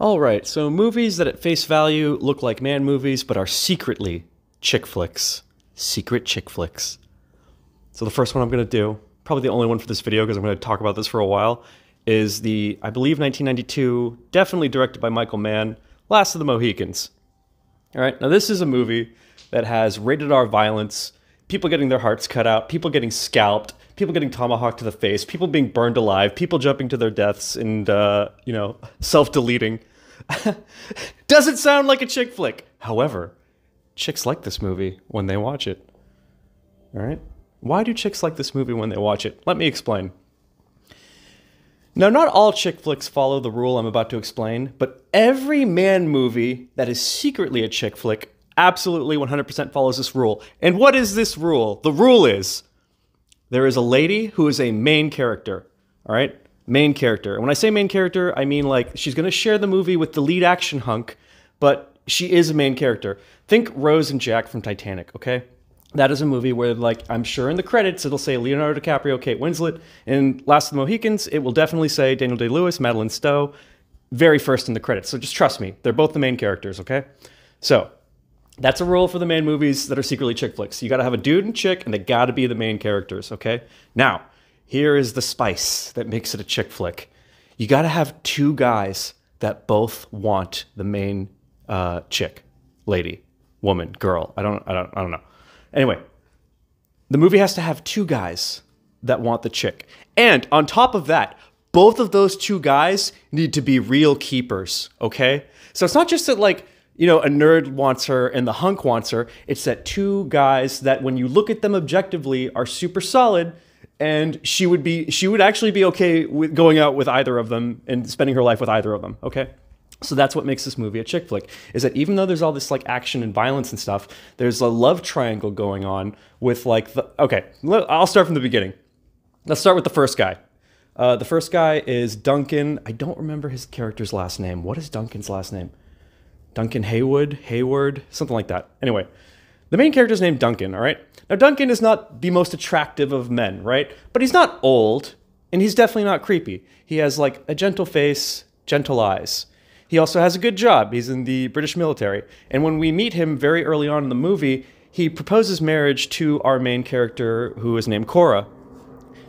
All right, so movies that at face value look like man movies but are secretly chick flicks. Secret chick flicks. So the first one I'm going to do, probably the only one for this video because I'm going to talk about this for a while, is the, I believe, 1992, definitely directed by Michael Mann, Last of the Mohicans. All right, now this is a movie that has rated R violence, people getting their hearts cut out, people getting scalped, people getting tomahawked to the face, people being burned alive, people jumping to their deaths and, self-deleting. Doesn't sound like a chick flick. However, chicks like this movie when they watch it. All right? Why do chicks like this movie when they watch it? Let me explain. Now, not all chick flicks follow the rule I'm about to explain, but every man movie that is secretly a chick flick absolutely 100% follows this rule. And what is this rule? The rule is there is a lady who is a main character, all right? Main character. And when I say main character, I mean like she's going to share the movie with the lead action hunk, but she is a main character. Think Rose and Jack from Titanic, okay? That is a movie where, like, I'm sure in the credits it'll say Leonardo DiCaprio, Kate Winslet. In Last of the Mohicans, it will definitely say Daniel Day-Lewis, Madeline Stowe, very first in the credits. So just trust me, they're both the main characters, okay? So that's a rule for the main movies that are secretly chick flicks. You got to have a dude and chick, and they got to be the main characters, okay? Now, here is the spice that makes it a chick flick. You got to have two guys that both want the main chick, lady, woman, girl. I don't know. Anyway, the movie has to have two guys that want the chick. And on top of that, both of those two guys need to be real keepers, okay? So it's not just that, like, you know, a nerd wants her and the hunk wants her. It's that two guys that when you look at them objectively are super solid, and she would actually be okay with going out with either of them and spending her life with either of them, okay? So that's what makes this movie a chick flick, is that even though there's all this like action and violence and stuff, there's a love triangle going on with like okay, I'll start from the beginning. Let's start with the first guy. The first guy is Duncan. I don't remember his character's last name. What is Duncan's last name? Duncan Hayward, something like that. Anyway, the main character's named Duncan, all right? Now, Duncan is not the most attractive of men, right? But he's not old, and he's definitely not creepy. He has like a gentle face, gentle eyes. He also has a good job. He's in the British military. And when we meet him very early on in the movie, he proposes marriage to our main character, who is named Cora.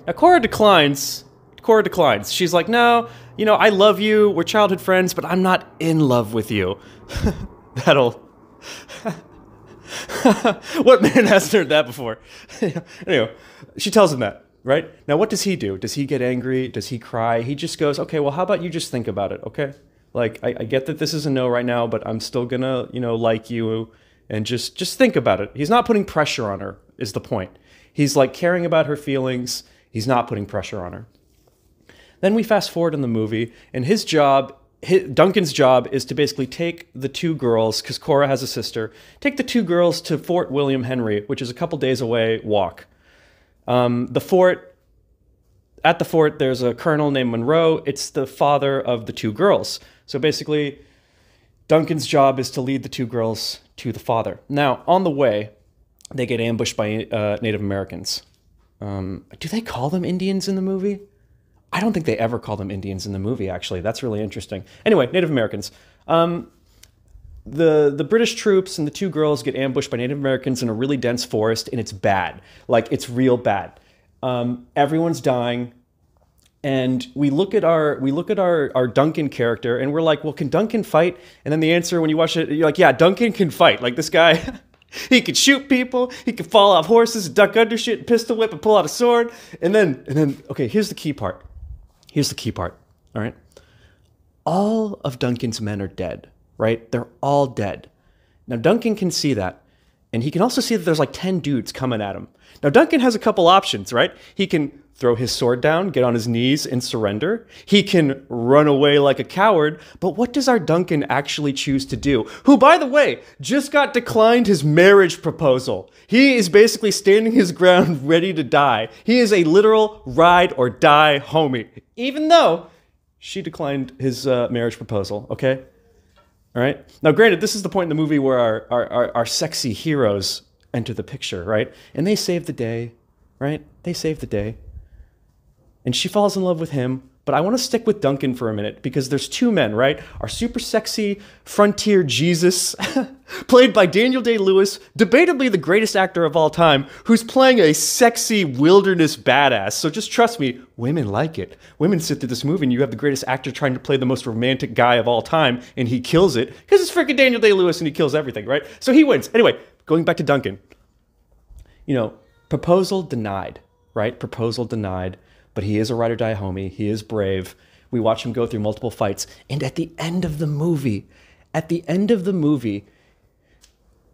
Now, Cora declines. She's like, no, you know, I love you. We're childhood friends, but I'm not in love with you. That'll... What man hasn't heard that before? Anyway, she tells him that, right? Now, what does he do? Does he get angry? Does he cry? He just goes, okay, well, how about you just think about it, okay? Like, I get that this is a no right now, but I'm still gonna, you know, like you, and just think about it. He's not putting pressure on her, is the point. He's like caring about her feelings. He's not putting pressure on her. Then we fast forward in the movie, and Duncan's job is to basically take the two girls, because Cora has a sister, take the two girls to Fort William Henry, which is a couple days away walk. At the fort, there's a colonel named Monroe. It's the father of the two girls. So basically, Duncan's job is to lead the two girls to the father. Now, on the way, they get ambushed by Native Americans. Do they call them Indians in the movie? I don't think they ever call them Indians in the movie, actually. That's really interesting. Anyway, Native Americans. The British troops and the two girls get ambushed by Native Americans in a really dense forest, and it's bad. Like, it's real bad. Everyone's dying. And we look at our Duncan character, and we're like, well, can Duncan fight? And then the answer, when you watch it, you're like, yeah, Duncan can fight. Like, this guy, he could shoot people, he could fall off horses, duck under shit, pistol whip, and pull out a sword. And then, okay, here's the key part. All right? All of Duncan's men are dead, right? They're all dead. Now, Duncan can see that, and he can also see that there's like 10 dudes coming at him. Now, Duncan has a couple options, right? He can throw his sword down, get on his knees, and surrender. He can run away like a coward, but what does our Duncan actually choose to do? Who, by the way, just got declined his marriage proposal. He is basically standing his ground, ready to die. He is a literal ride or die homie, even though she declined his marriage proposal, okay? All right? Now, granted, this is the point in the movie where our sexy heroes enter the picture, right? And they save the day, right? They save the day. And she falls in love with him, But I want to stick with Duncan for a minute because there's two men, right? Our super sexy frontier Jesus, played by Daniel Day-Lewis, debatably the greatest actor of all time, who's playing a sexy wilderness badass. So just trust me, women like it. Women sit through this movie and you have the greatest actor trying to play the most romantic guy of all time, and he kills it because it's freaking Daniel Day-Lewis and he kills everything, right? So he wins. Anyway, going back to Duncan. You know, proposal denied, right? Proposal denied. But he is a ride or die homie. He is brave. We watch him go through multiple fights. And at the end of the movie,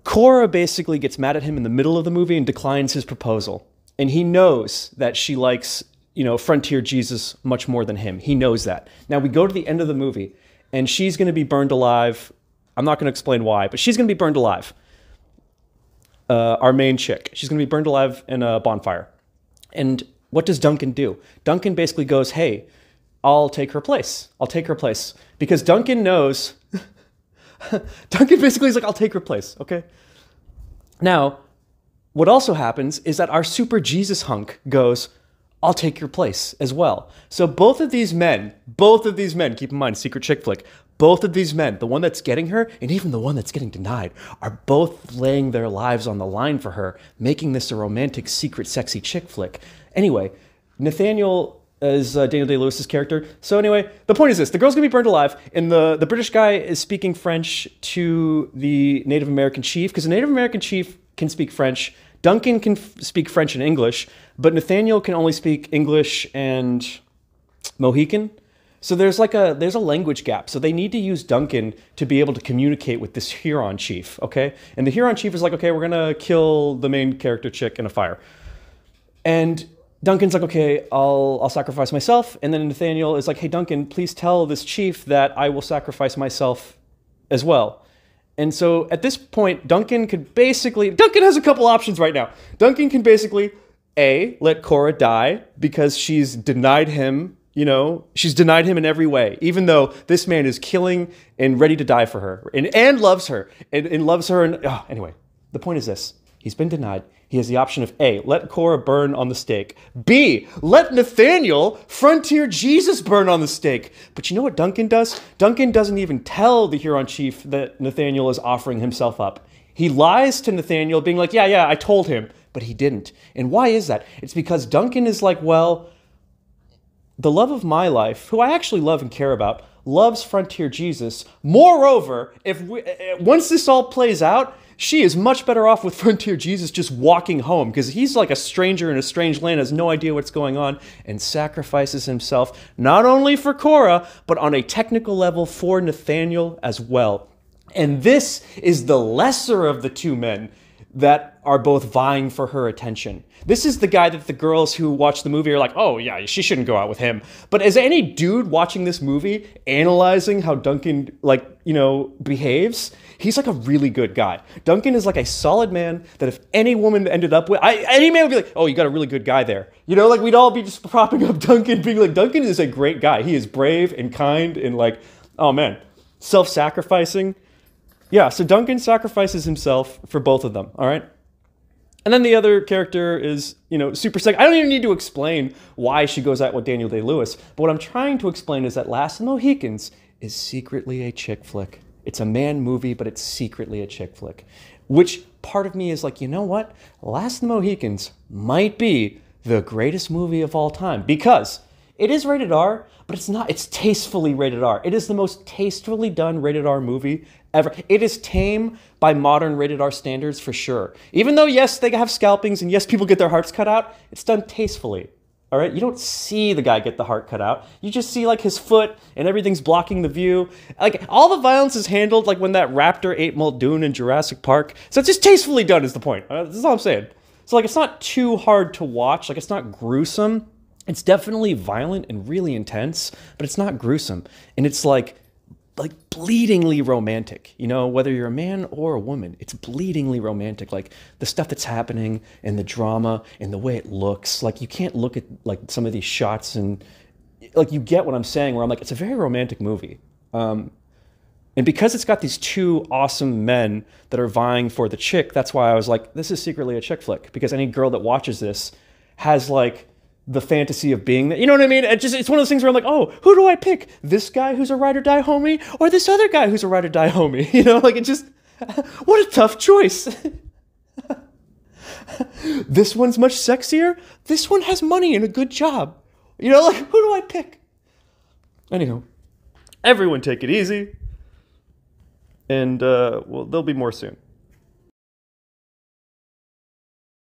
Cora basically gets mad at him in the middle of the movie and declines his proposal. And he knows that she likes, you know, Frontier Jesus much more than him. He knows that. Now we go to the end of the movie and she's going to be burned alive. I'm not going to explain why, but she's going to be burned alive. Our main chick. She's going to be burned alive in a bonfire. And what does Duncan do? Duncan basically goes, hey, I'll take her place. I'll take her place. Because Duncan knows, Duncan basically is like, I'll take her place, okay? Now, what also happens is that our super Jesus hunk goes, I'll take your place as well. So both of these men, keep in mind, secret chick flick, both of these men, the one that's getting her and even the one that's getting denied, are both laying their lives on the line for her, making this a romantic, secret, sexy chick flick. Anyway, Nathaniel is Daniel Day-Lewis's character. So anyway, the point is this. The girl's going to be burned alive, and the British guy is speaking French to the Native American chief, because the Native American chief can speak French. Duncan can speak French and English, but Nathaniel can only speak English and Mohican. So there's a language gap. So they need to use Duncan to be able to communicate with this Huron chief, okay? And the Huron chief is like, okay, we're going to kill the main character chick in a fire. And Duncan's like, okay, I'll sacrifice myself. And then Nathaniel is like, hey, Duncan, please tell this chief that I will sacrifice myself as well. And so at this point, Duncan has a couple options right now. Duncan can basically, A, let Cora die because she's denied him, you know, she's denied him in every way, even though this man is killing and ready to die for her and loves her and loves her. And anyway, the point is this. He's been denied. He has the option of A, let Cora burn on the stake. B, let Nathaniel, Frontier Jesus, burn on the stake. But you know what Duncan does? Duncan doesn't even tell the Huron chief that Nathaniel is offering himself up. He lies to Nathaniel, being like, yeah, I told him. But he didn't. And why is that? It's because Duncan is like, well, the love of my life, who I actually love and care about, loves Frontier Jesus. Moreover, once this all plays out, she is much better off with Frontier Jesus just walking home, because he's like a stranger in a strange land, has no idea what's going on, and sacrifices himself not only for Cora, but on a technical level for Nathaniel as well. And this is the lesser of the two men that are both vying for her attention. This is the guy that the girls who watch the movie are like, oh yeah, she shouldn't go out with him. But as any dude watching this movie, analyzing how Duncan, like, you know, behaves, he's like a really good guy. Duncan is like a solid man that if any woman ended up with, any man would be like, oh, you got a really good guy there. You know, like we'd all be just propping up Duncan, being like, Duncan is a great guy. He is brave and kind and like, oh man, self-sacrificing. Yeah, so Duncan sacrifices himself for both of them, all right? And then the other character is, you know, super sick. I don't even need to explain why she goes out with Daniel Day-Lewis, but what I'm trying to explain is that Last of the Mohicans is secretly a chick flick. It's a man movie, but it's secretly a chick flick. Which part of me is like, you know what? Last of the Mohicans might be the greatest movie of all time, because it is rated R, but it's not. It's tastefully rated R. It is the most tastefully done rated R movie ever. It is tame by modern rated R standards for sure. Even though, yes, they have scalpings and yes, people get their hearts cut out, it's done tastefully. All right, you don't see the guy get the heart cut out. You just see like his foot and everything's blocking the view. Like all the violence is handled like when that raptor ate Muldoon in Jurassic Park. So it's just tastefully done is the point. This is all I'm saying. So like it's not too hard to watch. Like it's not gruesome. It's definitely violent and really intense, but it's not gruesome. And it's like bleedingly romantic, you know, whether you're a man or a woman, it's bleedingly romantic. Like the stuff that's happening and the drama and the way it looks, like you can't look at like some of these shots and like you get what I'm saying, where I'm like, it's a very romantic movie. And because it's got these two awesome men that are vying for the chick, that's why I was like, this is secretly a chick flick, because any girl that watches this has like the fantasy of being that. You know what I mean? It's one of those things where I'm like, oh, who do I pick? This guy who's a ride or die homie, or this other guy who's a ride or die homie? You know, like it just, what a tough choice. This one's much sexier. This one has money and a good job. You know, like, who do I pick? Anyhow, everyone take it easy. And, well, there'll be more soon.